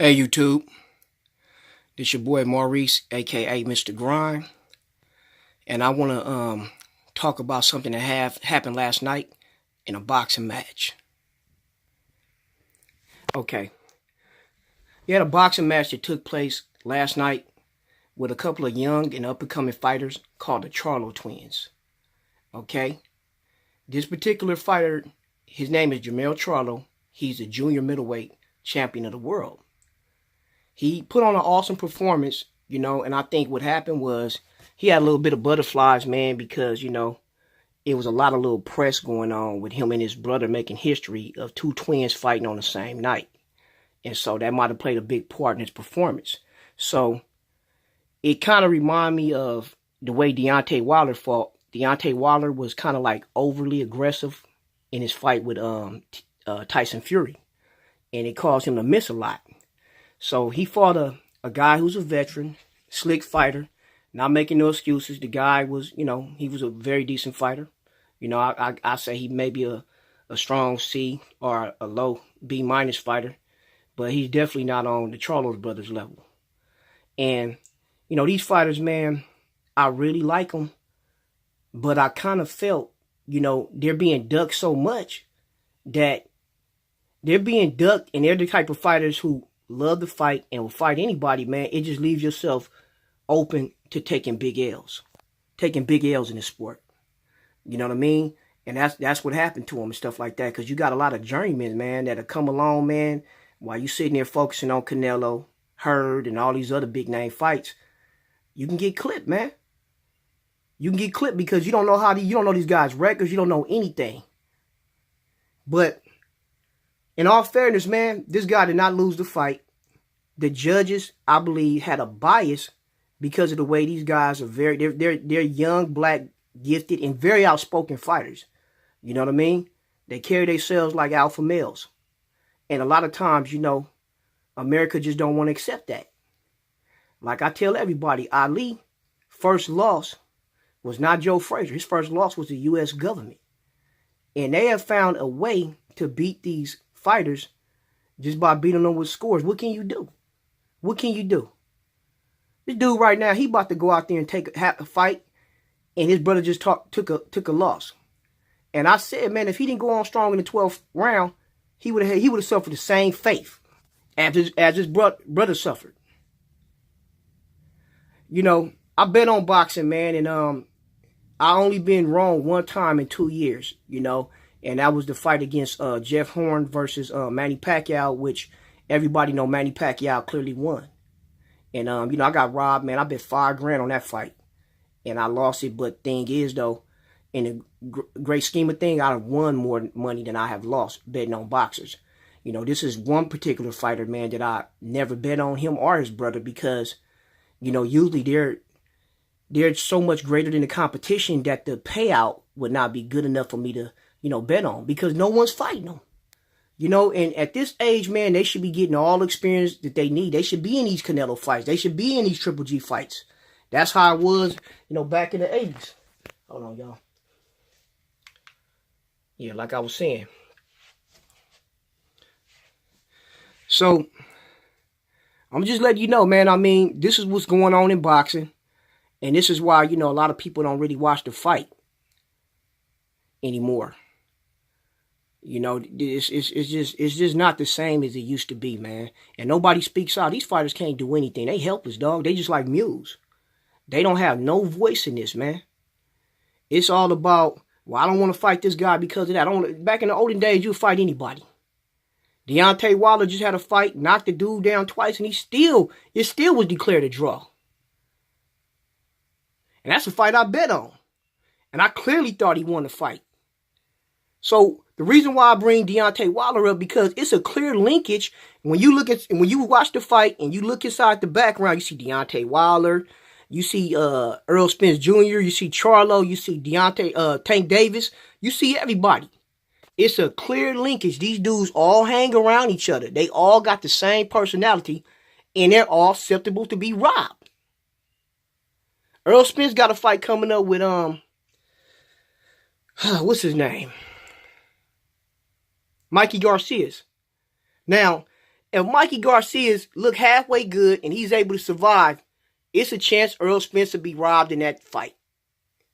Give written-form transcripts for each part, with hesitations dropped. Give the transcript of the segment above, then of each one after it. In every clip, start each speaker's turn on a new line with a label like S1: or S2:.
S1: Hey YouTube, this your boy Maurice, aka Mr. Grind, and I want to talk about something that happened last night in a boxing match. Okay, you had a boxing match that took place last night with a couple of young and up-and-coming fighters called the Charlo twins. Okay, this particular fighter, his name is Charlo. He's a junior middleweight champion of the world. He put on an awesome performance, and I think what happened was he had a little bit of butterflies, man, because, it was a lot of little press going on with him and his brother making history of two twins fighting on the same night. And so that might have played a big part in his performance. So it kind of reminded me of the way Deontay Wilder fought. Deontay Wilder was kind of like overly aggressive in his fight with Tyson Fury. And it caused him to miss a lot. So he fought a guy who's a veteran, slick fighter, not making no excuses. The guy was, he was a very decent fighter. I say he may be a strong C or a low B minus fighter, but he's definitely not on the Charlo brothers level. And, these fighters, man, I really like them, but I kind of felt, they're being ducked so much that they're being ducked, and they're the type of fighters who love to fight and will fight anybody, man. It just leaves yourself open to taking big L's. Taking big L's in the sport. You know what I mean? And that's what happened to him and stuff like that. Because you got a lot of journeymen, man, that have come along, man, while you sitting there focusing on Canelo, Hurd, and all these other big name fights. You can get clipped, man. You can get clipped because you don't know you don't know these guys' records. You don't know anything. But in all fairness, man, this guy did not lose the fight. The judges, I believe, had a bias because of the way these guys are they're young, black, gifted, and very outspoken fighters. You know what I mean? They carry themselves like alpha males. And a lot of times, America just don't want to accept that. Like I tell everybody, Ali, first loss was not Joe Frazier. His first loss was the U.S. government. And they have found a way to beat these fighters just by beating them with scores. What can you do? What can you do? This dude right now, he about to go out there and have a fight, and his brother just took a loss. And I said, man, if he didn't go on strong in the 12th round, he would have suffered the same fate as his brother suffered. I bet on boxing, man, and I only been wrong one time in 2 years, and that was the fight against Jeff Horn versus Manny Pacquiao, which everybody know Manny Pacquiao clearly won. And, I got robbed, man. I bet $5,000 on that fight, and I lost it. But thing is, though, in the great scheme of things, I have won more money than I have lost betting on boxers. This is one particular fighter, man, that I never bet on him or his brother because, usually they're so much greater than the competition that the payout would not be good enough for me to, bet on because no one's fighting them. And at this age, man, they should be getting all the experience that they need. They should be in these Canelo fights. They should be in these Triple G fights. That's how it was, back in the 80s. Hold on, y'all. Yeah, like I was saying. So, I'm just letting you know, man. I mean, this is what's going on in boxing. And this is why, a lot of people don't really watch the fight anymore. It's just not the same as it used to be, man. And nobody speaks out. These fighters can't do anything. They helpless, dog. They just like mules. They don't have no voice in this, man. It's all about, well, I don't want to fight this guy because of that. Back in the olden days, you'd fight anybody. Deontay Wilder just had a fight, knocked the dude down twice, and it still was declared a draw. And that's a fight I bet on. And I clearly thought he won the fight. So the reason why I bring Deontay Wilder up because it's a clear linkage. When you watch the fight and you look inside the background, you see Deontay Wilder, you see Earl Spence Jr., you see Charlo, you see Tank Davis, you see everybody. It's a clear linkage. These dudes all hang around each other. They all got the same personality, and they're all susceptible to be robbed. Earl Spence got a fight coming up with what's his name? Mikey Garcia's. Now, If Mikey Garcia's look halfway good and he's able to survive, it's a chance Earl Spence will be robbed in that fight.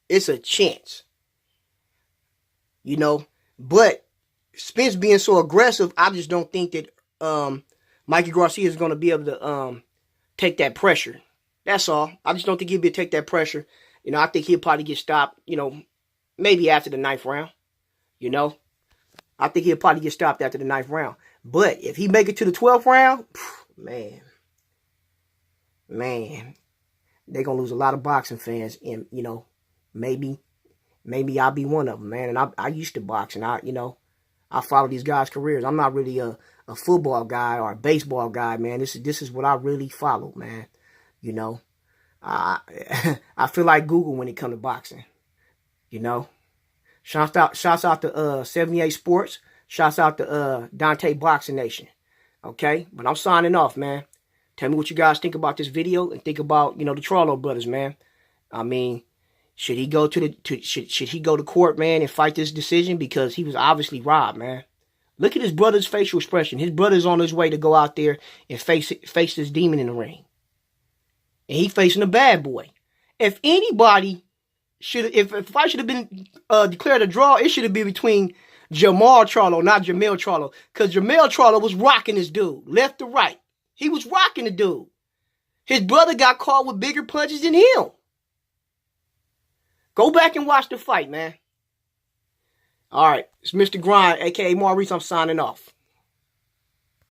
S1: It's a chance. You know, but Spence being so aggressive, I just don't think that Mikey Garcia is going to be able to take that pressure. That's all. I just don't think he'll be able to take that pressure. You know, I think he'll probably get stopped, you know, maybe after the 9th round. You know, I think he'll probably get stopped after the 9th round. But if he make it to the 12th round, man, they're going to lose a lot of boxing fans. And, you know, maybe I'll be one of them, man. And I used to box, and I follow these guys' careers. I'm not really a football guy or a baseball guy, man. This is what I really follow, man. You know, I feel like Google when it comes to boxing. You know, shouts out to 78 Sports. Shouts out to Dante Boxing Nation. Okay, but I'm signing off, man. Tell me what you guys think about this video and think about, you know, the Charlo brothers, man. I mean, should he go should he go to court, man, and fight this decision, because he was obviously robbed, man. Look at his brother's facial expression. His brother's on his way to go out there and face this demon in the ring. And he facing a bad boy. If anybody if the fight should have been declared a draw, it should have been between Jamal Charlo, not Jamel Charlo. Because Jamel Charlo was rocking this dude, left to right. He was rocking the dude. His brother got caught with bigger punches than him. Go back and watch the fight, man. All right, it's Mr. Grind, a.k.a. Maurice. I'm signing off.